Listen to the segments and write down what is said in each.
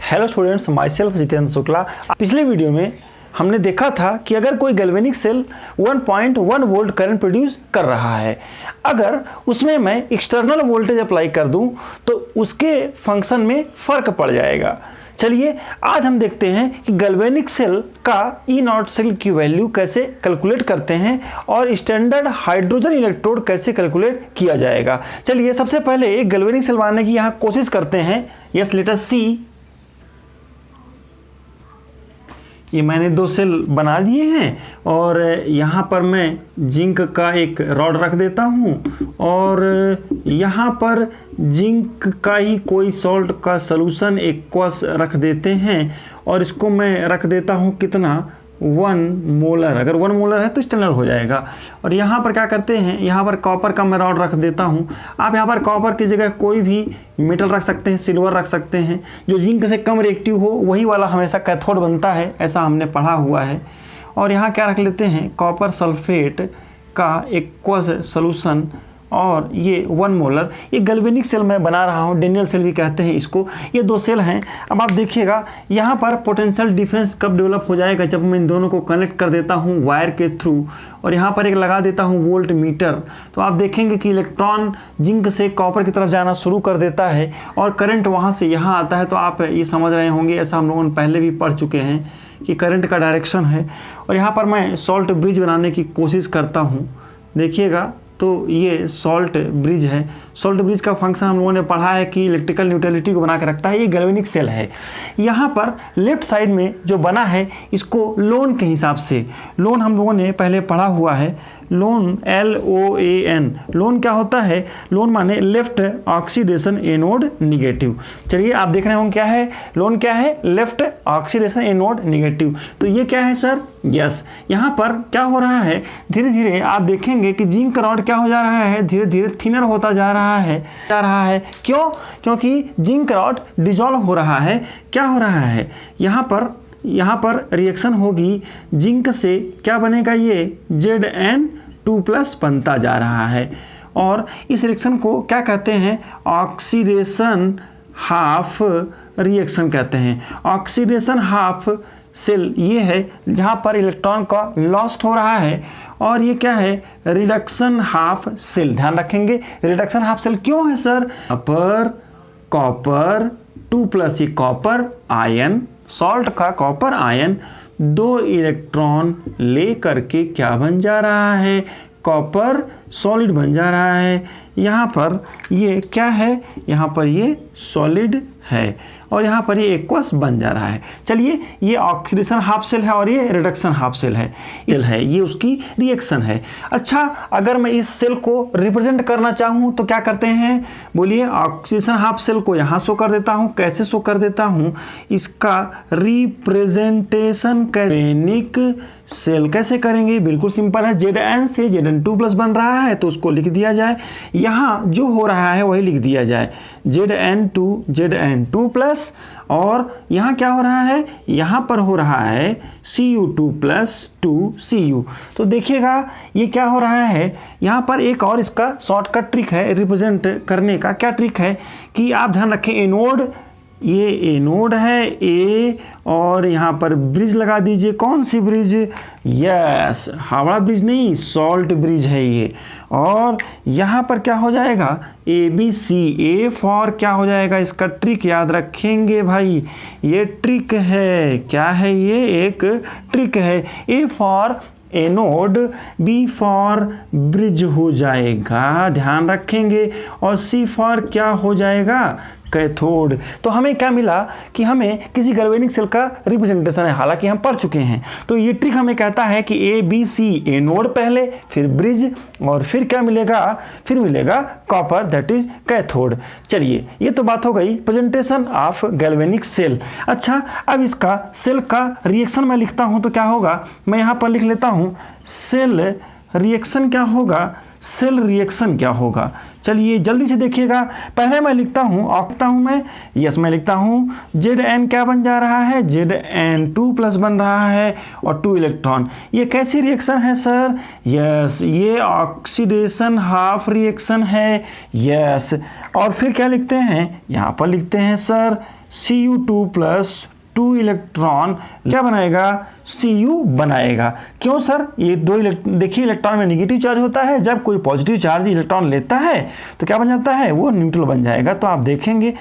Hello students, myself Jitendra Shukla. पिछले video में हमने देखा था कि अगर कोई galvanic cell 1.1 volt current produce कर रहा है, अगर उसमें मैं एक्सटर्नल वोल्टेज अप्लाई कर दूं तो उसके फंक्शन में फ़र्क पड़ जाएगा। चलिए आज हम देखते हैं कि गैल्वेनिक सेल का ई नॉट सेल की वैल्यू कैसे कैलकुलेट करते हैं और स्टैंडर्ड हाइड्रोजन इलेक्ट्रोड कैसे कैलकुलेट किया जाएगा। चलिए सबसे पहले एक गैल्वेनिक सेल बनाने की यहाँ कोशिश करते हैं। यस, लेट अस सी। ये मैंने 2 सेल बना दिए हैं और यहाँ पर मैं जिंक का एक रॉड रख देता हूँ और यहाँ पर जिंक का ही कोई सॉल्ट का सॉल्यूशन एक्वस रख देते हैं और इसको मैं रख देता हूँ कितना 1 मोलर। अगर 1 मोलर है तो स्टैंडर्ड हो जाएगा। और यहाँ पर क्या करते हैं, यहाँ पर कॉपर का मैं रॉड रख देता हूँ। आप यहाँ पर कॉपर की जगह कोई भी मेटल रख सकते हैं, सिल्वर रख सकते हैं। जो जिंक से कम रिएक्टिव हो वही वाला हमेशा कैथोड बनता है, ऐसा हमने पढ़ा हुआ है। और यहाँ क्या रख लेते हैं, कॉपर सल्फेट का एक्वस सॉल्यूशन और ये 1 मोलर। ये गैल्वेनिक सेल मैं बना रहा हूँ, डेनियल सेल भी कहते हैं इसको। ये 2 सेल हैं। अब आप देखिएगा यहाँ पर पोटेंशियल डिफरेंस कब डेवलप हो जाएगा, जब मैं इन दोनों को कनेक्ट कर देता हूँ वायर के थ्रू और यहाँ पर एक लगा देता हूँ वोल्ट मीटर। तो आप देखेंगे कि इलेक्ट्रॉन जिंक से कॉपर की तरफ जाना शुरू कर देता है और करंट वहाँ से यहाँ आता है। तो आप ये समझ रहे होंगे, ऐसा हम लोगों ने पहले भी पढ़ चुके हैं कि करंट का डायरेक्शन है। और यहाँ पर मैं सॉल्ट ब्रिज बनाने की कोशिश करता हूँ। देखिएगा तो ये सॉल्ट ब्रिज है। सॉल्ट ब्रिज का फंक्शन हम लोगों ने पढ़ा है कि इलेक्ट्रिकल न्यूट्रलिटी को बना के रखता है। ये गैल्वेनिक सेल है। यहाँ पर लेफ्ट साइड में जो बना है इसको लोन के हिसाब से, लोन हम लोगों ने पहले पढ़ा हुआ है। लोन LOAN, लोन क्या होता है, लोन माने लेफ्ट ऑक्सीडेशन एनोड निगेटिव। चलिए आप देख रहे होंगे क्या है लोन, क्या है लेफ्ट ऑक्सीडेशन एनोड निगेटिव। तो ये क्या है सर, यस। यहाँ पर क्या हो रहा है, धीरे धीरे आप देखेंगे कि जिंक रॉड क्या हो जा रहा है, धीरे धीरे थिनर होता जा रहा है। क्यों? क्योंकि जिंक रॉड डिजॉल्व हो रहा है। क्या हो रहा है, यहाँ पर रिएक्शन होगी जिंक से, क्या बनेगा, ये Zn2+ बनता जा रहा है। और इस रिएक्शन को क्या कहते हैं, ऑक्सीडेशन हाफ रिएक्शन कहते हैं। ऑक्सीडेशन हाफ सेल ये है जहाँ पर इलेक्ट्रॉन का लॉस्ट हो रहा है। और ये क्या है, रिडक्शन हाफ सेल। ध्यान रखेंगे रिडक्शन हाफ सेल क्यों है सर, कॉपर 2+ ये कॉपर आयन, सॉल्ट का कॉपर आयन 2 इलेक्ट्रॉन ले करके क्या बन जा रहा है, कॉपर सॉलिड बन जा रहा है। यहाँ पर ये क्या है, यहाँ पर ये सॉलिड है और यहाँ पर ये एक्वस बन जा रहा है। चलिए ये ऑक्सीडेशन हाफ सेल है और ये रिडक्शन हाफ सेल है, ये उसकी रिएक्शन है। अच्छा, अगर मैं इस सेल को रिप्रेजेंट करना चाहूँ तो क्या करते हैं, बोलिए। ऑक्सीडेशन हाफ सेल को यहाँ शो कर देता हूँ। कैसे शो कर देता हूँ, इसका रिप्रेजेंटेशन गैल्वेनिक सेल कैसे करेंगे, बिल्कुल सिंपल है। Zn से Zn2+ बन रहा है तो उसको लिख दिया जाए, यहाँ जो हो रहा है वही लिख दिया जाए, Zn2+ और यहाँ क्या हो रहा है, यहाँ पर हो रहा है Cu2+ 2Cu। तो देखिएगा ये क्या हो रहा है, यहाँ पर एक और इसका शॉर्टकट ट्रिक है रिप्रेजेंट करने का। क्या ट्रिक है कि आप ध्यान रखें, एनोड, ये एनोड है A और यहाँ पर ब्रिज लगा दीजिए। कौन सी ब्रिज, यस, हावड़ा ब्रिज नहीं, सॉल्ट ब्रिज है ये। और यहाँ पर क्या हो जाएगा, ABC, A फॉर क्या हो जाएगा, इसका ट्रिक याद रखेंगे भाई, ये ट्रिक है। क्या है, ये एक ट्रिक है। A for anode, B for bridge हो जाएगा, ध्यान रखेंगे। और C फॉर क्या हो जाएगा, कैथोड। तो हमें क्या मिला कि हमें किसी गैल्वेनिक सेल का रिप्रेजेंटेशन है, हालांकि हम पढ़ चुके हैं। तो ये ट्रिक हमें कहता है कि ABC, एनोड पहले, फिर ब्रिज और फिर क्या मिलेगा, फिर मिलेगा कॉपर, दैट इज कैथोड। चलिए ये तो बात हो गई प्रेजेंटेशन ऑफ गैल्वेनिक सेल। अच्छा, अब इसका सेल का रिएक्शन मैं लिखता हूँ तो क्या होगा, मैं यहाँ पर लिख लेता हूँ सेल रिएक्शन क्या होगा, सेल रिएक्शन क्या होगा। चलिए जल्दी से देखिएगा। पहले मैं लिखता हूँ मैं, यस, मैं लिखता हूँ Zn क्या बन जा रहा है, Zn2+ बन रहा है और 2 इलेक्ट्रॉन। ये कैसी रिएक्शन है सर, यस, ये ऑक्सीडेशन हाफ रिएक्शन है, यस। और फिर क्या लिखते हैं, यहाँ पर लिखते हैं सर Cu2 प्लस 2 इलेक्ट्रॉन क्या बनाएगा, Cu बनाएगा। क्यों सर, ये दो देखिए इलेक्ट्रॉन में नेगेटिव चार्ज होता है, जब कोई पॉजिटिव चार्ज इलेक्ट्रॉन लेता है तो क्या बन जाता है, वो न्यूट्रल बन जाएगा। तो आप देखेंगे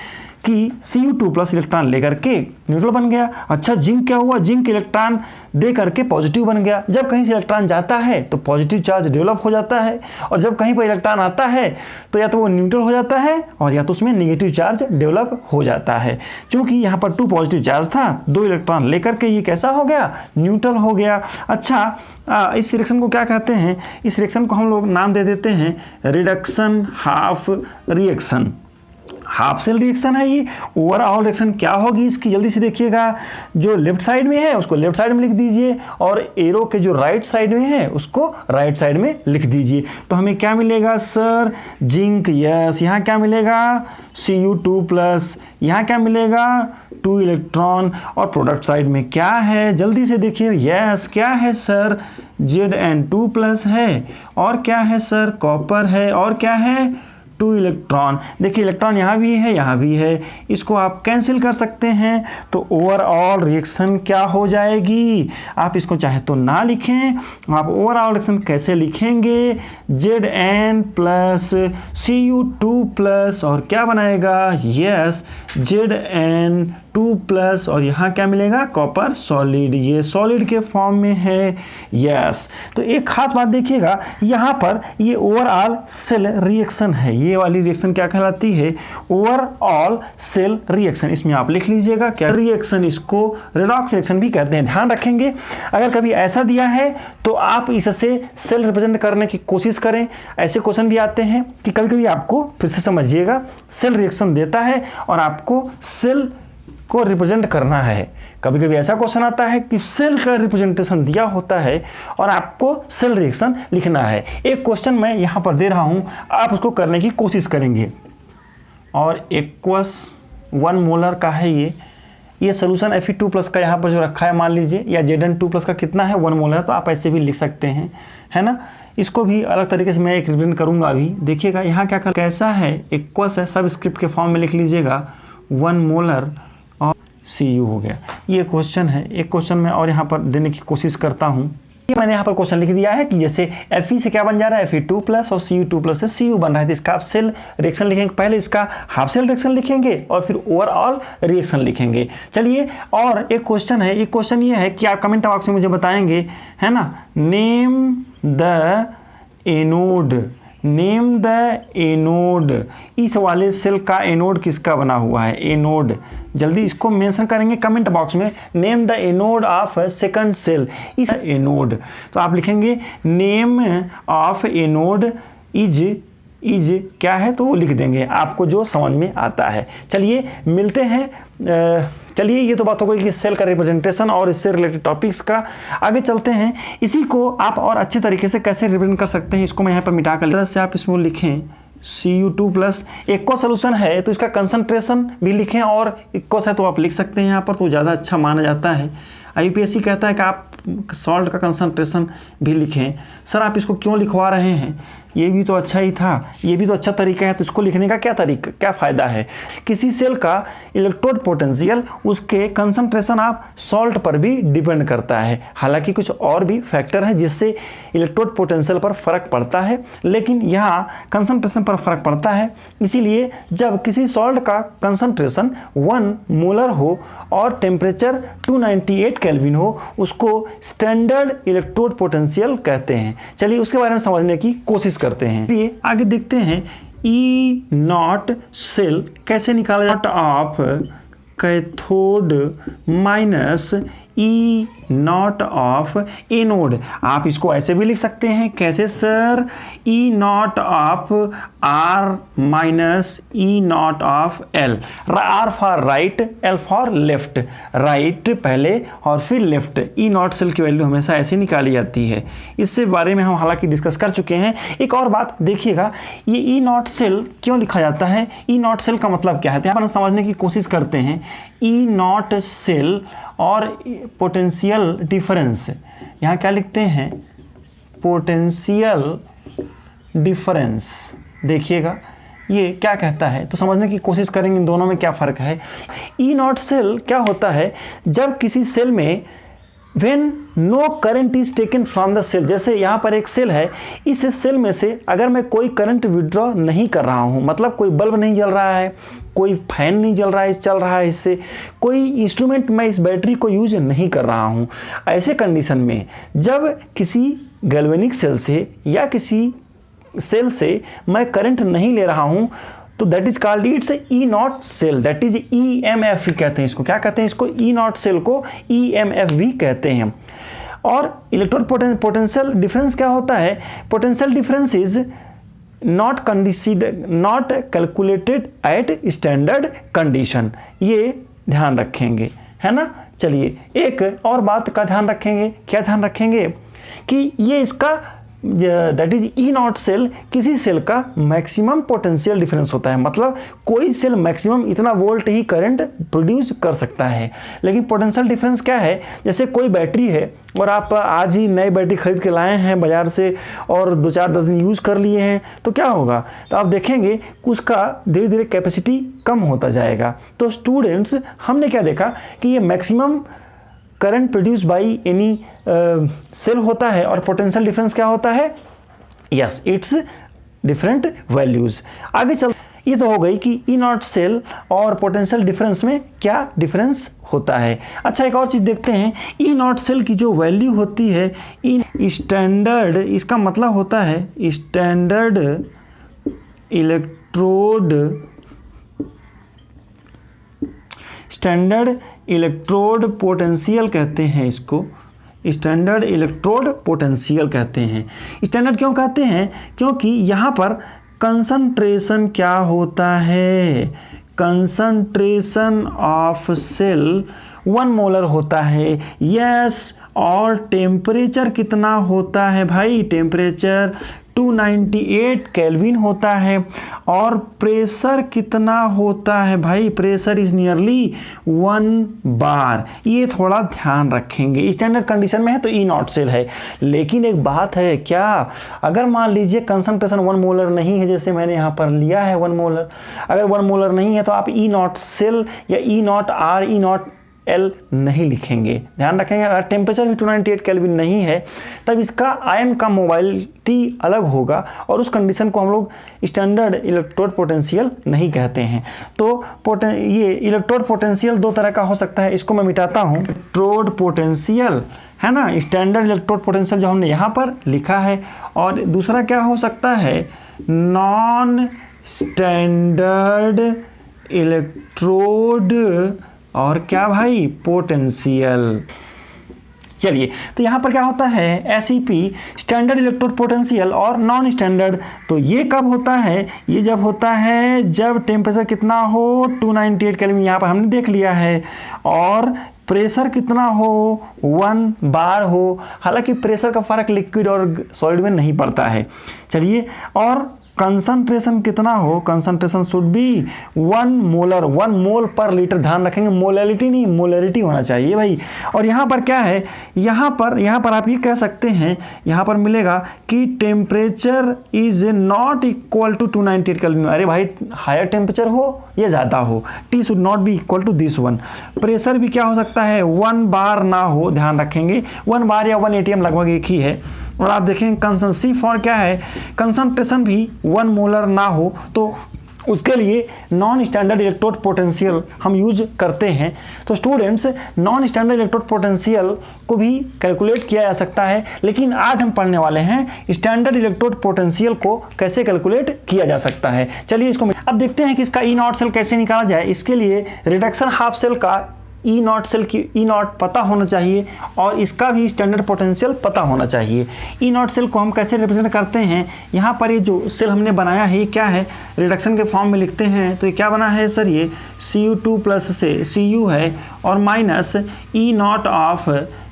कि Cu2 प्लस इलेक्ट्रॉन लेकर के न्यूट्रल बन गया। अच्छा जिंक क्या हुआ, जिंक इलेक्ट्रॉन दे करके पॉजिटिव बन गया। जब कहीं से इलेक्ट्रॉन जाता है तो पॉजिटिव चार्ज डेवलप हो जाता है, और जब कहीं पर इलेक्ट्रॉन आता है तो या तो वो न्यूट्रल हो जाता है और या तो उसमें नेगेटिव चार्ज डेवलप हो जाता है। क्योंकि यहाँ पर 2 पॉजिटिव चार्ज था, 2 इलेक्ट्रॉन लेकर के ये कैसा हो गया, न्यूट्रल हो गया। अच्छा इस रिएक्शन को क्या कहते हैं, इस रिएक्शन को हम लोग नाम दे देते हैं reduction half reaction. Half cell reaction है ये। ओवरऑल रिएक्शन क्या होगी इसकी, जल्दी से देखिएगा। जो लेफ्ट साइड में है उसको लेफ्ट साइड में लिख दीजिए, और एरो के जो राइट साइड में है उसको राइट साइड में लिख दीजिए। तो हमें क्या मिलेगा सर, जिंक, यस। यहाँ क्या मिलेगा, Cu2 प्लस, यहाँ क्या मिलेगा 2 इलेक्ट्रॉन, और प्रोडक्ट साइड में क्या है, जल्दी से देखिए। यस क्या है सर, Zn2 प्लस है, और क्या है सर, कॉपर है, और क्या है 2 इलेक्ट्रॉन। देखिए इलेक्ट्रॉन यहाँ भी है, यहाँ भी है, इसको आप कैंसिल कर सकते हैं। तो ओवरऑल रिएक्शन क्या हो जाएगी, आप इसको चाहे तो ना लिखें, आप ओवरऑल रिएक्शन कैसे लिखेंगे, Zn प्लस Cu2 प्लस, और क्या बनाएगा, यस Zn2 प्लस, और यहाँ क्या मिलेगा, कॉपर सॉलिड। ये सॉलिड के फॉर्म में है, यस। तो एक खास बात देखिएगा, यहाँ पर ये ओवरऑल सेल रिएक्शन है। ये वाली रिएक्शन क्या कहलाती है, ओवरऑल सेल रिएक्शन। इसमें आप लिख लीजिएगा क्या रिएक्शन, इसको रेडॉक्स रिएक्शन भी कहते हैं। ध्यान रखेंगे अगर कभी ऐसा दिया है तो आप इससे सेल रिप्रेजेंट करने की कोशिश करें। ऐसे क्वेश्चन भी आते हैं कि कभी कभी आपको, फिर से समझिएगा, सेल रिएक्शन देता है और आपको सेल को रिप्रेजेंट करना है। कभी कभी ऐसा क्वेश्चन आता है कि सेल का रिप्रेजेंटेशन दिया होता है और आपको सेल रिएक्शन लिखना है। एक क्वेश्चन मैं यहाँ पर दे रहा हूँ, आप उसको करने की कोशिश करेंगे। और एक्वस 1 मोलर का है ये सोल्यूशन Fe2 प्लस का यहाँ पर जो रखा है मान लीजिए, या Zn2 प्लस का कितना है 1 मोलर, तो आप ऐसे भी लिख सकते हैं, है ना। इसको भी अलग तरीके से मैं एक रिप्रेजेंट करूँगा अभी। देखिएगा यहाँ क्या कैसा है, एक्वस है, सब स्क्रिप्ट के फॉर्म में लिख लीजिएगा 1 मोलर और Cu हो गया। ये क्वेश्चन है। एक क्वेश्चन मैं और यहाँ पर देने की कोशिश करता हूँ। ये मैंने यहाँ पर क्वेश्चन लिख दिया है कि जैसे Fe से क्या बन जा रहा है, Fe2 प्लस, और Cu2 प्लस से Cu बन रहा है। तो इसका आप सेल रिएक्शन लिखेंगे, पहले इसका हाफ सेल रिएक्शन लिखेंगे और फिर ओवरऑल रिएक्शन लिखेंगे। चलिए और एक क्वेश्चन है, एक क्वेश्चन ये है कि आप कमेंट बॉक्स में मुझे बताएंगे, है ना, name the anode, name the anode. इस वाले सेल का एनोड किसका बना हुआ है, एनोड, जल्दी इसको मेंशन करेंगे कमेंट बॉक्स में। Name the anode of second cell, इस एनोड। तो आप लिखेंगे नेम ऑफ एनोड इज क्या है, तो वो लिख देंगे आपको जो समझ में आता है। चलिए मिलते हैं। चलिए ये तो बात हो गई कि सेल का रिप्रेजेंटेशन और इससे रिलेटेड टॉपिक्स का। आगे चलते हैं, इसी को आप और अच्छे तरीके से कैसे रिप्रेजेंट कर सकते हैं, इसको मैं यहाँ पर मिटा कर, से आप इसमें लिखें Cu2 प्लस। एक्वा सोल्यूशन है तो इसका कंसंट्रेशन भी लिखें, और एक्वस है तो आप लिख सकते हैं यहाँ पर, तो ज़्यादा अच्छा माना जाता है। IUPAC कहता है कि आप सॉल्ट का कंसंट्रेशन भी लिखें। सर आप इसको क्यों लिखवा रहे हैं, ये भी तो अच्छा ही था, ये भी तो अच्छा तरीका है, तो इसको लिखने का क्या तरीका, क्या फ़ायदा है। किसी सेल का इलेक्ट्रोड पोटेंशियल उसके कंसंट्रेशन ऑफ सॉल्ट पर भी डिपेंड करता है। हालांकि कुछ और भी फैक्टर है जिससे इलेक्ट्रोड पोटेंशियल पर फ़र्क पड़ता है, लेकिन यहाँ कंसंट्रेशन पर फ़र्क पड़ता है। इसीलिए जब किसी सॉल्ट का कंसंट्रेशन 1 मोलर हो और टेम्परेचर 298 केल्विन हो, उसको स्टैंडर्ड इलेक्ट्रोड पोटेंशियल कहते हैं। चलिए उसके बारे में समझने की कोशिश करते हैं। ये आगे देखते हैं, E0 सेल कैसे निकाला जाता है, of cathode minus E0 of anode. आप इसको ऐसे भी लिख सकते हैं, कैसे sir, E0 of R minus E0 of L। R for right, L for left, right पहले और फिर लेफ्ट। E0 सेल की वैल्यू हमेशा ऐसे निकाली जाती है। इससे बारे में हम हालांकि डिस्कस कर चुके हैं। एक और बात देखिएगा, ये E0 सेल क्यों लिखा जाता है, E0 सेल का मतलब क्या है, यहाँ पर हम समझने की कोशिश करते हैं। E0 सेल और पोटेंशियल डिफरेंस, यहाँ क्या लिखते हैं, पोटेंशियल डिफरेंस। देखिएगा ये क्या कहता है, तो समझने की कोशिश करेंगे इन दोनों में क्या फ़र्क है। ई नॉट सेल क्या होता है, जब किसी सेल में When no current is taken from the cell, जैसे यहाँ पर एक सेल है, इस सेल में से अगर मैं कोई करंट विड्रॉ नहीं कर रहा हूँ, मतलब कोई बल्ब नहीं जल रहा है, कोई फैन नहीं चल रहा है इससे, कोई इंस्ट्रूमेंट मैं इस बैटरी को यूज नहीं कर रहा हूँ, ऐसे कंडीशन में जब किसी गैल्वेनिक सेल से या किसी सेल से मैं करंट नहीं ले रहा हूँ, तो that is called it's E not cell, that is EMF भी कहते हैं इसको। क्या कहते हैं इसको? ई नॉट सेल को EMF भी कहते हैं। और इलेक्ट्रोड पोटेंशियल डिफरेंस क्या होता है? Potential difference is not calculated at standard condition, ये ध्यान रखेंगे, है ना। चलिए एक और बात का ध्यान रखेंगे, क्या ध्यान रखेंगे कि ये इसका that is E not cell किसी सेल का मैक्सिमम पोटेंशियल डिफरेंस होता है, मतलब कोई सेल मैक्सिमम इतना वोल्ट ही करंट प्रोड्यूस कर सकता है। लेकिन पोटेंशियल डिफरेंस क्या है? जैसे कोई बैटरी है और आप आज ही नई बैटरी खरीद के लाए हैं बाजार से और 2-4-10 दिन यूज़ कर लिए हैं, तो क्या होगा? तो आप देखेंगे कि उसका धीरे धीरे कैपेसिटी कम होता जाएगा। तो स्टूडेंट्स, हमने क्या देखा कि ये maximum current produce by any cell होता है और पोटेंशियल डिफरेंस क्या होता है? Yes, it's different values. आगे चल, ये तो हो गई कि ई नॉट सेल और पोटेंशियल डिफरेंस में क्या डिफरेंस होता है। अच्छा, एक और चीज़ देखते हैं, ई नॉट सेल की जो वैल्यू होती है इन स्टैंडर्ड, इसका मतलब होता है स्टैंडर्ड इलेक्ट्रोड पोटेंशियल कहते हैं इसको, स्टैंडर्ड इलेक्ट्रोड पोटेंशियल कहते हैं। स्टैंडर्ड क्यों कहते हैं? क्योंकि यहाँ पर कंसंट्रेशन क्या होता है? कंसंट्रेशन ऑफ सेल 1 मोलर होता है। यस, और टेम्परेचर कितना होता है भाई? टेम्परेचर 298 केल्विन होता है। और प्रेशर कितना होता है भाई? प्रेशर इज नियरली 1 बार। ये थोड़ा ध्यान रखेंगे, स्टैंडर्ड कंडीशन में है तो ई नॉट सेल है। लेकिन एक बात है, क्या अगर मान लीजिए कंसंट्रेशन 1 मोलर नहीं है, जैसे मैंने यहाँ पर लिया है 1 मोलर, अगर 1 मोलर नहीं है तो आप ई नॉट सेल या E naught R, E naught L नहीं लिखेंगे, ध्यान रखेंगे। अगर टेम्परेचर भी 298 केल्विन नहीं है तब इसका आयन का मोबाइलिटी अलग होगा और उस कंडीशन को हम लोग स्टैंडर्ड इलेक्ट्रोड पोटेंशियल नहीं कहते हैं। तो ये इलेक्ट्रोड पोटेंशियल 2 तरह का हो सकता है, इसको मैं मिटाता हूँ। इलेक्ट्रोड पोटेंशियल है ना, स्टैंडर्ड इलेक्ट्रोड पोटेंशियल जो हमने यहाँ पर लिखा है, और दूसरा क्या हो सकता है? नॉन स्टैंडर्ड इलेक्ट्रोड और क्या भाई? पोटेंशियल। चलिए, तो यहाँ पर क्या होता है? SEP स्टैंडर्ड इलेक्ट्रोड पोटेंशियल और नॉन स्टैंडर्ड। तो ये कब होता है? ये जब होता है जब टेम्परेचर कितना हो? 298 केल्विन, यहाँ पर हमने देख लिया है, और प्रेशर कितना हो? 1 बार हो। हालांकि प्रेशर का फर्क लिक्विड और सॉलिड में नहीं पड़ता है। चलिए, और कंसंट्रेशन कितना हो? कंसंट्रेशन शुड बी 1 मोलर, 1 मोल पर लीटर। ध्यान रखेंगे, मोलैलिटी नहीं, मोलैरिटी होना चाहिए भाई। और यहाँ पर क्या है? यहाँ पर आप ये कह सकते हैं, यहाँ पर मिलेगा कि temperature is not equal to 298 kelvin. अरे भाई, हायर टेम्परेचर हो या ज़्यादा हो, T should not be equal to this 1। Pressure भी क्या हो सकता है? 1 बार ना हो, ध्यान रखेंगे। 1 बार या 1 ATM लगभग एक ही है। और आप देखेंगे कंसंट्रेशन फॉर क्या है? कंसंट्रेशन भी 1 मोलर ना हो, तो उसके लिए नॉन स्टैंडर्ड इलेक्ट्रोड पोटेंशियल हम यूज करते हैं। तो students, non standard electrode potential को भी कैलकुलेट किया जा सकता है, लेकिन आज हम पढ़ने वाले हैं स्टैंडर्ड इलेक्ट्रोड पोटेंशियल को कैसे कैलकुलेट किया जा सकता है। चलिए, इसको अब देखते हैं कि इसका ई नॉट सेल कैसे निकाला जाए। इसके लिए रिडक्शन हाफ सेल का ई नॉट सेल की ई नॉट पता होना चाहिए और इसका भी स्टैंडर्ड पोटेंशियल पता होना चाहिए। ई नॉट सेल को हम कैसे रिप्रेजेंट करते हैं? यहाँ पर ये जो सेल हमने बनाया है, ये क्या है? रिडक्शन के फॉर्म में लिखते हैं तो ये क्या बना है सर? ये Cu2 प्लस से Cu है और minus E not of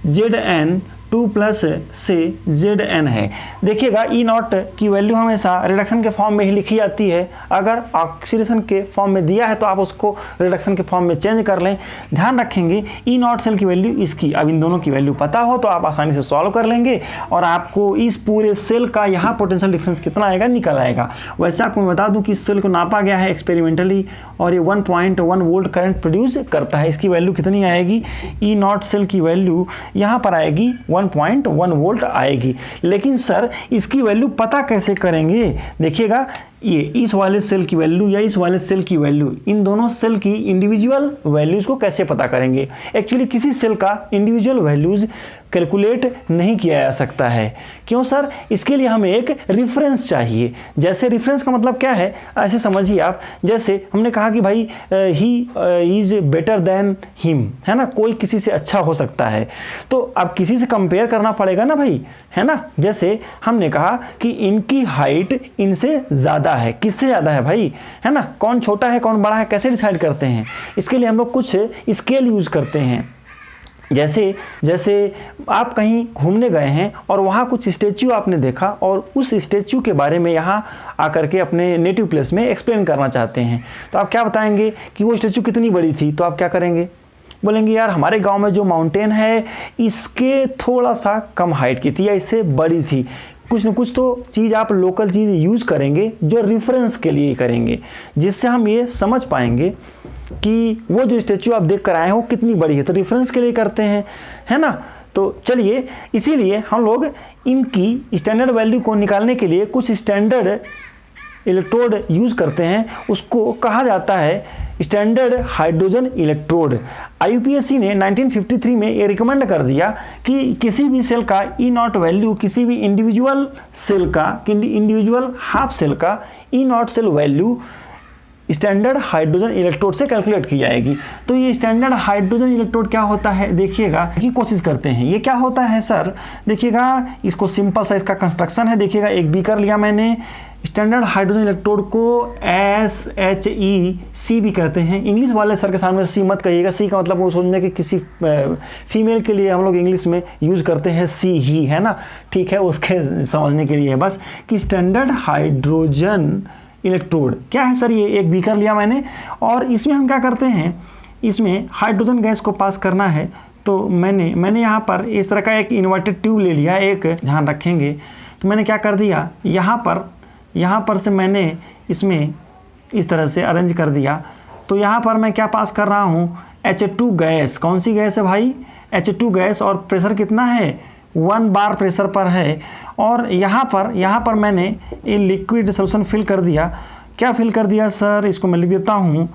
Zn 2 plus से Zn है। देखिएगा ई नॉट की वैल्यू हमेशा रिडक्शन के फॉर्म में ही लिखी जाती है। अगर ऑक्सीडेशन के फॉर्म में दिया है तो आप उसको रिडक्शन के फॉर्म में चेंज कर लें। ध्यान रखेंगे ई नॉट सेल की वैल्यू इसकी, अब इन दोनों की वैल्यू पता हो तो आप आसानी से सॉल्व कर लेंगे और आपको इस पूरे सेल का यहाँ पोटेंशियल डिफरेंस कितना आएगा निकल आएगा। वैसे आपको मैं बता दूं कि इस सेल को नापा गया है एक्सपेरिमेंटली और ये 1.1 वोल्ट करंट प्रोड्यूस करता है। इसकी वैल्यू कितनी आएगी, ई नॉट सेल की वैल्यू यहाँ पर आएगी 1.1 वोल्ट आएगी। लेकिन सर इसकी वैल्यू पता कैसे करेंगे? देखिएगा ये इस वाले सेल की वैल्यू या इस वाले सेल की वैल्यू, इन दोनों सेल की इंडिविजुअल वैल्यूज़ को कैसे पता करेंगे? एक्चुअली किसी सेल का इंडिविजुअल वैल्यूज़ कैलकुलेट नहीं किया जा सकता है। क्यों सर? इसके लिए हमें एक रेफरेंस चाहिए। जैसे रेफरेंस का मतलब क्या है, ऐसे समझिए आप, जैसे हमने कहा कि भाई he is better than him, है ना, कोई किसी से अच्छा हो सकता है तो अब किसी से कंपेयर करना पड़ेगा ना भाई, है ना। जैसे हमने कहा कि इनकी हाइट इनसे ज़्यादा है, किससे ज़्यादा है भाई, है ना। कौन छोटा है कौन बड़ा है कैसे डिसाइड करते हैं? इसके लिए हम लोग कुछ स्केल यूज़ करते हैं। जैसे आप कहीं घूमने गए हैं और वहाँ कुछ स्टैच्यू आपने देखा और उस स्टैच्यू के बारे में यहाँ आकर के अपने नेटिव प्लेस में एक्सप्लेन करना चाहते हैं, तो आप क्या बताएंगे कि वो स्टैच्यू कितनी बड़ी थी? तो आप क्या करेंगे? बोलेंगे यार हमारे गांव में जो माउंटेन है इसके थोड़ा सा कम हाइट की थी या इससे बड़ी थी। कुछ न कुछ तो चीज़ आप लोकल चीज़ यूज़ करेंगे जो रेफरेंस के लिए करेंगे, जिससे हम ये समझ पाएंगे कि वो जो स्टैच्यू आप देख कर आए हैं वो कितनी बड़ी है। तो रेफरेंस के लिए करते हैं, है ना। तो चलिए इसीलिए हम लोग इनकी स्टैंडर्ड वैल्यू को निकालने के लिए कुछ स्टैंडर्ड इलेक्ट्रोड यूज़ करते हैं। उसको कहा जाता है स्टैंडर्ड हाइड्रोजन इलेक्ट्रोड। IUPAC ने 1953 में ये रिकमेंड कर दिया कि किसी भी सेल का ई नॉट वैल्यू, किसी भी इंडिविजुअल सेल का, इंडिविजुअल हाफ सेल का E not cell value standard hydrogen electrode से कैलकुलेट की जाएगी। तो ये स्टैंडर्ड हाइड्रोजन इलेक्ट्रोड क्या होता है देखिएगा की कोशिश करते हैं। ये क्या होता है सर? देखिएगा इसको सिंपल सा इसका कंस्ट्रक्शन है। देखिएगा एक बीकर लिया मैंने, स्टैंडर्ड हाइड्रोजन इलेक्ट्रोड को SHEC भी कहते हैं। इंग्लिश वाले सर के सामने सी मत कहिएगा, सी का मतलब वो सोचने कि किसी फीमेल के लिए हम लोग इंग्लिश में यूज़ करते हैं सी ही, है ना, ठीक है, उसके समझने के लिए है बस कि स्टैंडर्ड हाइड्रोजन इलेक्ट्रोड क्या है सर। ये एक बीकर लिया मैंने और इसमें हम क्या करते हैं, इसमें हाइड्रोजन गैस को पास करना है। तो मैंने यहाँ पर इस तरह का एक इन्वर्टेड ट्यूब ले लिया, एक ध्यान रखेंगे। तो मैंने क्या कर दिया, यहाँ पर से मैंने इसमें इस तरह से अरेंज कर दिया। तो यहाँ पर मैं क्या पास कर रहा हूँ, H2 गैस। कौन सी गैस है भाई? H2 gas. और प्रेशर कितना है? 1 बार प्रेशर पर है। और यहाँ पर मैंने ये लिक्विड सोल्यूशन फिल कर दिया। क्या फिल कर दिया सर? इसको मैं लिख देता हूँ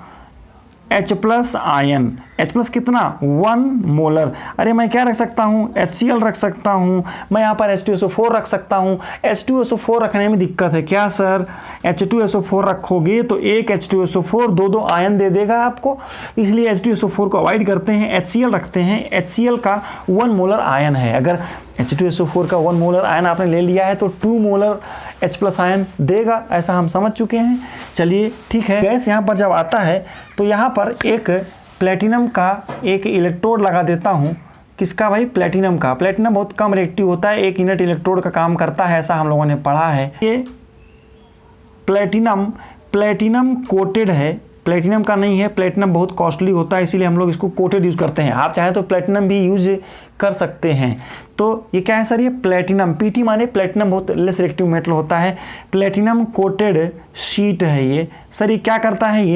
H+ आयन। H+ कितना? 1 मोलर। अरे मैं क्या रख सकता हूँ? HCl रख सकता हूँ। मैं यहाँ पर H2SO4 रख सकता हूँ। H2SO4 रखने में दिक्कत है क्या सर? H2SO4 रखोगे तो एक H2SO4 दो आयन दे देगा आपको, इसलिए H2SO4 को अवॉइड करते हैं, HCl रखते हैं। HCl का 1 मोलर आयन है। अगर H2SO4 का 1 मोलर आयन आपने ले लिया है तो 2 मोलर H+ आयन देगा, ऐसा हम समझ चुके हैं। चलिए ठीक है। गैस यहाँ पर जब आता है तो यहाँ पर एक प्लेटिनम का एक इलेक्ट्रोड लगा देता हूँ। किसका भाई? प्लेटिनम का। प्लेटिनम बहुत कम रिएक्टिव होता है, एक यूनिट इलेक्ट्रोड का काम करता है, ऐसा हम लोगों ने पढ़ा है। ये प्लेटिनम कोटेड है, प्लेटिनम का नहीं है। प्लेटिनम बहुत कॉस्टली होता है, इसीलिए हम लोग इसको कोटेड यूज़ करते हैं। आप चाहे तो प्लेटिनम भी यूज कर सकते हैं। तो ये क्या है सर? ये प्लेटिनम, PT माने प्लेटिनम बहुत लेस रिएक्टिव मेटल होता है। प्लेटिनम कोटेड शीट है ये सर। ये क्या करता है?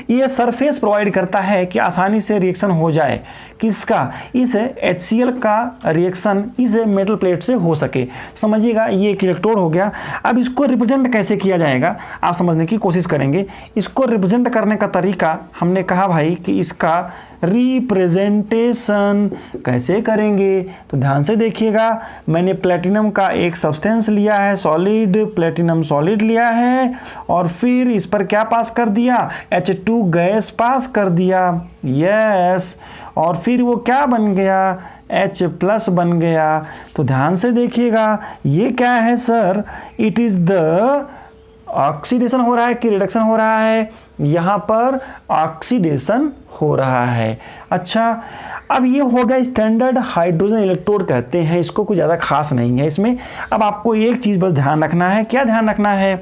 ये सरफेस प्रोवाइड करता है कि आसानी से रिएक्शन हो जाए। किसका? इस HCl का रिएक्शन इस मेटल प्लेट से हो सके। समझिएगा ये एक इलेक्ट्रोड हो गया। अब इसको रिप्रेजेंट कैसे किया जाएगा आप समझने की कोशिश करेंगे। इसको रिप्रेजेंट करने का तरीका हमने कहा भाई कि इसका रिप्रेजेंटेशन कैसे करेंगे। तो ध्यान से देखिएगा, मैंने प्लेटिनम का एक सब्सटेंस लिया है, सॉलिड प्लेटिनम सॉलिड लिया है और फिर इस पर क्या पास कर दिया? H2 गैस पास कर दिया। यस। और फिर वो क्या बन गया? H+ बन गया। तो ध्यान से देखिएगा, ये क्या है sir? It is the oxidation हो रहा है कि रिडक्शन हो रहा है? यहाँ पर ऑक्सीडेशन हो रहा है। अच्छा, अब ये हो गया स्टैंडर्ड हाइड्रोजन इलेक्ट्रोड कहते हैं, इसको कुछ ज़्यादा खास नहीं है इसमें। अब आपको एक चीज़ बस ध्यान रखना है। क्या ध्यान रखना है?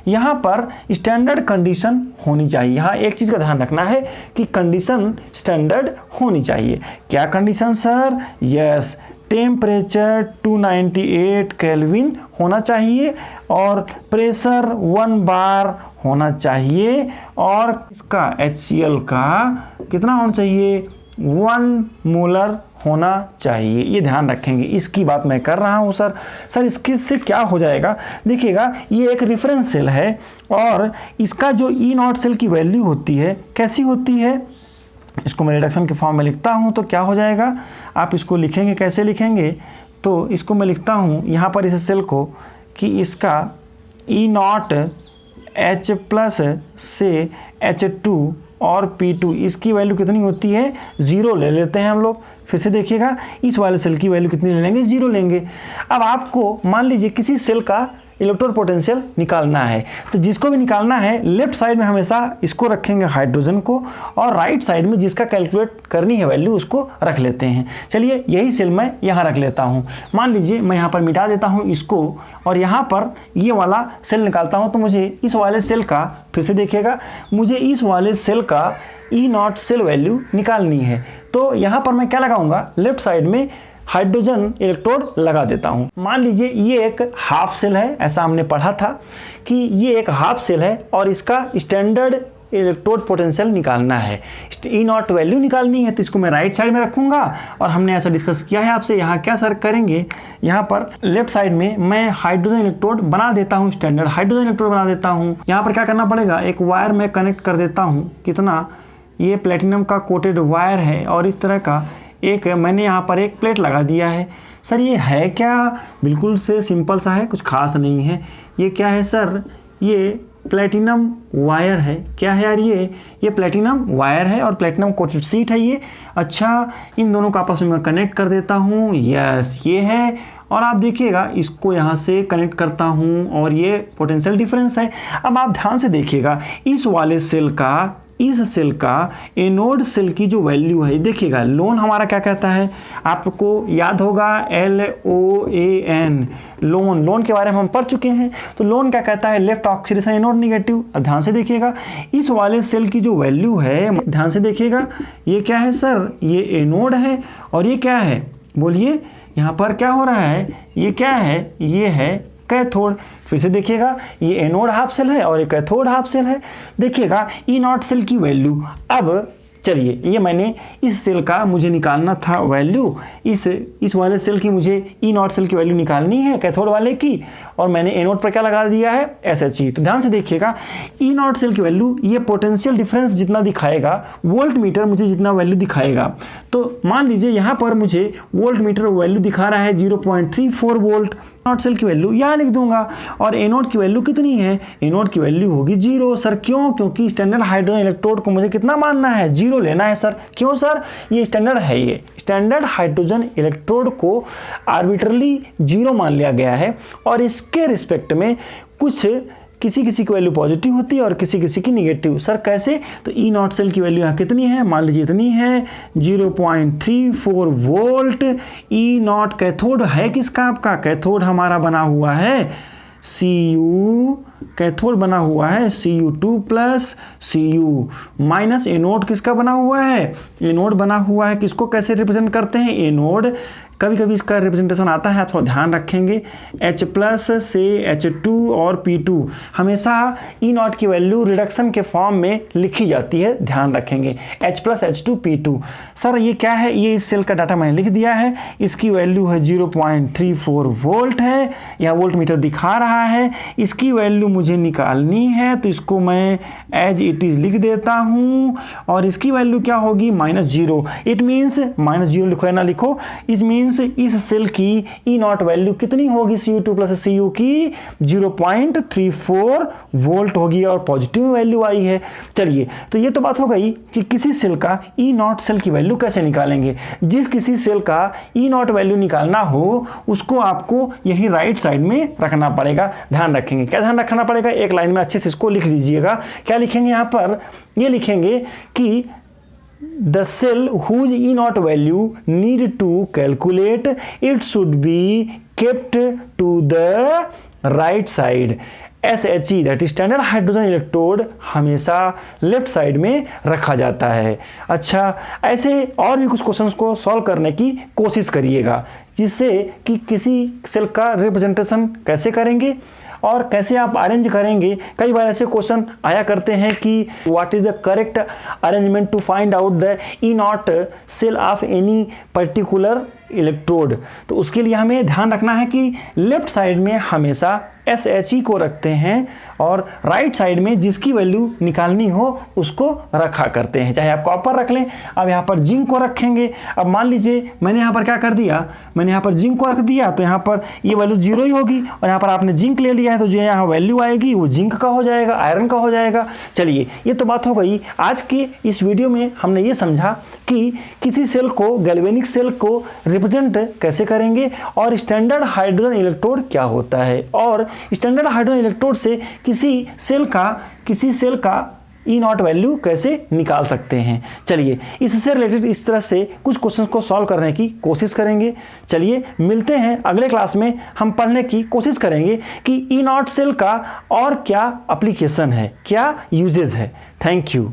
यहाँ पर स्टैंडर्ड कंडीशन होनी चाहिए। यहाँ एक चीज़ का ध्यान रखना है कि कंडीशन स्टैंडर्ड होनी चाहिए। क्या condition sir? Yes, temperature 298 kelvin होना चाहिए और प्रेशर 1 बार होना चाहिए और इसका HCl का कितना होना चाहिए? 1 मोलर होना चाहिए। ये ध्यान रखेंगे, इसकी बात मैं कर रहा हूँ सर इसके से क्या हो जाएगा? देखिएगा, ये एक रेफरेंस सेल है और इसका जो E0 सेल की वैल्यू होती है कैसी होती है? इसको मैं रिडक्शन के फॉर्म में लिखता हूँ तो क्या हो जाएगा? आप इसको लिखेंगे, कैसे लिखेंगे? तो इसको मैं लिखता हूँ यहाँ पर इस सेल को कि इसका E0 H+ से H2 और P2 इसकी वैल्यू कितनी होती है? 0 ले लेते हैं हम लोग। फिर से देखिएगा, इस वाले सेल की वैल्यू कितनी ले लेंगे? 0 लेंगे। अब आपको मान लीजिए किसी सेल का इलेक्ट्रॉन पोटेंशियल निकालना है, तो जिसको भी निकालना है लेफ्ट साइड में हमेशा इसको रखेंगे हाइड्रोजन को, और राइट साइड में जिसका कैलकुलेट करनी है वैल्यू उसको रख लेते हैं। चलिए, यही सेल मैं यहाँ रख लेता हूँ। मान लीजिए मैं यहाँ पर मिटा देता हूँ इसको और यहाँ पर ये वाला सेल निकालता हूँ, तो मुझे इस वाले सेल का, फिर से देखिएगा, मुझे इस वाले सेल का E0 सेल वैल्यू निकालनी है। तो यहाँ पर मैं क्या लगाऊंगा? लेफ्ट साइड में हाइड्रोजन इलेक्ट्रोड लगा देता हूँ। मान लीजिए ये एक हाफ सेल है, ऐसा हमने पढ़ा था कि ये एक हाफ सेल है और इसका स्टैंडर्ड इलेक्ट्रोड पोटेंशियल निकालना है, E0 वैल्यू निकालनी है। तो इसको मैं राइट साइड में रखूंगा और हमने ऐसा डिस्कस किया है आपसे। यहाँ क्या सर करेंगे? यहाँ पर लेफ्ट साइड में मैं हाइड्रोजन इलेक्ट्रोड बना देता हूँ, स्टैंडर्ड हाइड्रोजन इलेक्ट्रोड बना देता हूँ। यहाँ पर क्या करना पड़ेगा? एक वायर में कनेक्ट कर देता हूँ। कितना? ये प्लेटिनम का कोटेड वायर है और इस तरह का एक मैंने यहाँ पर एक प्लेट लगा दिया है। सर ये है क्या? बिल्कुल से सिंपल सा है, कुछ खास नहीं है। ये क्या है सर? ये प्लेटिनम वायर है। क्या है यार? ये प्लेटिनम वायर है और प्लेटिनम कोटेड शीट है ये। अच्छा, इन दोनों को आपस में मैं कनेक्ट कर देता हूँ। यस, ये है। और आप देखिएगा, इसको यहाँ से कनेक्ट करता हूँ और ये पोटेंशियल डिफरेंस है। अब आप ध्यान से देखिएगा, इस वाले सेल का, इस सेल का एनोड सेल की जो वैल्यू है, देखिएगा लोन हमारा क्या कहता है? आपको याद होगा LOAN, लोन के बारे में हम पढ़ चुके हैं। तो लोन क्या कहता है? Left oxidation anode negative. अब ध्यान से देखिएगा, इस वाले सेल की जो वैल्यू है, ध्यान से देखिएगा, ये क्या है सर? ये एनोड है और ये क्या है? बोलिए, यहाँ पर क्या हो रहा है? ये क्या है? ये है कैथोड। फिर से देखिएगा, ये एनोड हाफ सेल है और ये कैथोड हाफ सेल है। देखिएगा E0 सेल की वैल्यू। अब चलिए, ये मैंने इस सेल का मुझे निकालना था वैल्यू, इस वाले सेल की मुझे E0 सेल की वैल्यू निकालनी है कैथोड वाले की, और मैंने एनोड पर क्या लगा दिया है? SHE। तो ध्यान से देखिएगा, E0 सेल की वैल्यू, ये पोटेंशियल डिफरेंस जितना दिखाएगा, वोल्ट मीटर मुझे जितना वैल्यू दिखाएगा, तो मान लीजिए यहाँ पर मुझे वोल्ट मीटर वैल्यू दिखा रहा है 0.34 वोल्ट। E0 सेल की वैल्यू यहाँ लिख दूंगा और एनोड की वैल्यू कितनी है? एनोड की वैल्यू होगी 0। सर क्यों? क्योंकि स्टैंडर्ड हाइड्रोजन इलेक्ट्रोड को मुझे कितना मानना है? 0 लेना है सर। क्यों सर? ये स्टैंडर्ड है, ये स्टैंडर्ड हाइड्रोजन इलेक्ट्रोड को आर्बिट्रली 0 मान लिया गया है और इसके रिस्पेक्ट में कुछ किसी की वैल्यू पॉजिटिव होती है और किसी की निगेटिव। सर कैसे? तो E0 सेल की वैल्यू यहाँ कितनी है? मान लीजिए इतनी है, 0.34 वोल्ट। E0 कैथोड है किसका? आपका कैथोड हमारा बना हुआ है Cu, कैथोड बना हुआ है Cu2+ Cu माइनस एनोड किसका बना हुआ है? एनोड बना हुआ है। किसको कैसे रिप्रेजेंट करते हैं? एनोड। कभी कभी इसका रिप्रेजेंटेशन आता है, आप थोड़ा ध्यान रखेंगे। H+ से H2 और P2 हमेशा E0 की वैल्यू रिडक्शन के फॉर्म में लिखी जाती है, ध्यान रखेंगे। H+ H2 P2। सर ये क्या है? ये इस सेल का डाटा मैंने लिख दिया है। इसकी वैल्यू है 0.34 वोल्ट है, यहाँ वोल्ट मीटर दिखा रहा है। इसकी वैल्यू मुझे निकालनी है, तो इसको मैं एज इट इज लिख देता हूँ और इसकी वैल्यू क्या होगी? -0। इट मीन्स -0 लिखो या ना लिखो, इस मीन्स इस सेल की E0 वैल्यू कितनी होगी? Cu2+ Cu की 0.34 वोल्ट होगी और पॉजिटिव वैल्यू आई है। चलिए, तो ये तो बात हो गई कि किसी सेल का E0 सेल की वैल्यू कैसे निकालेंगे। जिस किसी सेल का E0 वैल्यू निकालना हो उसको आपको यही राइट साइड में रखना पड़ेगा। पड़ेगा, ध्यान रखेंगे। क्या ध्यान रखना पड़ेगा, एक लाइन में अच्छे से इसको लिख लीजिएगा। क्या लिखेंगे यहाँ पर, ये लिखेंगे कि the cell whose E0 value need to calculate it should be kept to the right side. SHE that standard hydrogen electrode हमेशा लेफ्ट साइड में रखा जाता है। अच्छा, ऐसे और भी कुछ क्वेश्चंस को सॉल्व करने की कोशिश करिएगा, जिससे कि किसी सेल का रिप्रेजेंटेशन कैसे करेंगे और कैसे आप अरेंज करेंगे। कई बार ऐसे क्वेश्चन आया करते हैं कि what is the correct arrangement to find out the E0 cell of any particular electrode. तो उसके लिए हमें ध्यान रखना है कि लेफ्ट साइड में हमेशा SHE को रखते हैं और राइट साइड में जिसकी वैल्यू निकालनी हो उसको रखा करते हैं। चाहे आप कॉपर रख लें, अब यहाँ पर जिंक को रखेंगे। अब मान लीजिए मैंने यहाँ पर क्या कर दिया, मैंने यहाँ पर जिंक को रख दिया, तो यहाँ पर ये वैल्यू 0 ही होगी, और यहाँ पर आपने जिंक ले लिया है तो जो यहाँ वैल्यू आएगी वो जिंक का हो जाएगा, आयरन का हो जाएगा। चलिए, ये तो बात हो गई। आज के इस वीडियो में हमने ये समझा कि किसी सेल को, गैल्वेनिक सेल को रिप्रेजेंट कैसे करेंगे और स्टैंडर्ड हाइड्रोजन इलेक्ट्रोड क्या होता है, और स्टैंडर्ड हाइड्रोजन इलेक्ट्रोड से किसी सेल का E0 वैल्यू कैसे निकाल सकते हैं। चलिए, इससे रिलेटेड इस तरह से कुछ क्वेश्चंस को सॉल्व करने की कोशिश करेंगे। चलिए, मिलते हैं अगले क्लास में। हम पढ़ने की कोशिश करेंगे कि E0 सेल का और क्या एप्लीकेशन है, क्या यूजेज है। Thank you.